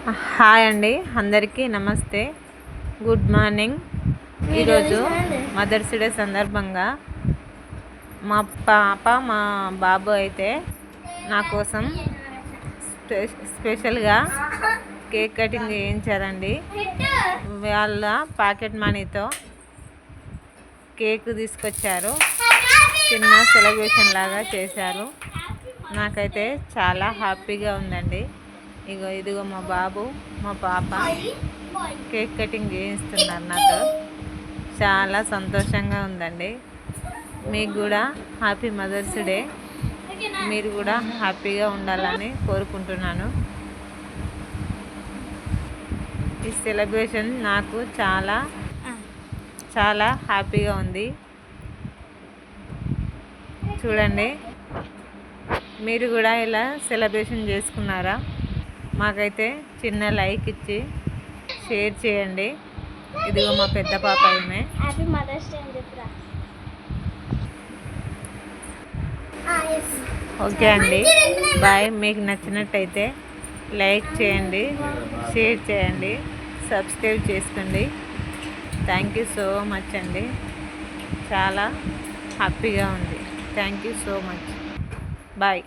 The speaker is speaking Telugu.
హాయ్ అండి, అందరికీ నమస్తే, గుడ్ మార్నింగ్. ఈరోజు మదర్స్ డే సందర్భంగా మా పాప మా బాబు అయితే నా కోసం స్పెషల్గా కేక్ కటింగ్ చేయించారండి. వాళ్ళ పాకెట్ మనీతో కేక్ తీసుకొచ్చారు. చిన్న సెలబ్రేషన్ లాగా చేశారు. నాకైతే చాలా హ్యాపీగా ఉందండి. ఇదిగో మా బాబు మా పాప కేక్ కటింగ్ చేయిస్తున్నారు. నాతో చాలా సంతోషంగా ఉందండి. మీకు కూడా హ్యాపీ మదర్స్ డే. మీరు కూడా హ్యాపీగా ఉండాలని కోరుకుంటున్నాను. ఈ సెలబ్రేషన్ నాకు చాలా చాలా హ్యాపీగా ఉంది. చూడండి, మీరు కూడా ఇలా సెలబ్రేషన్ చేసుకున్నారా? మాకైతే చిన్న లైక్ ఇచ్చి షేర్ చేయండి. ఇదిగో మా పెద్ద పాప ఈమె. హ్యాపీ మదర్స్ డే అని చెప్పురా. ఓకే అండి, బాయ్. మీకు నచ్చినట్టయితే లైక్ చేయండి, షేర్ చేయండి, సబ్స్క్రైబ్ చేసుకోండి. థ్యాంక్ యూ సో మచ్ అండి. చాలా హ్యాపీగా ఉంది. Thank you so much. Bye.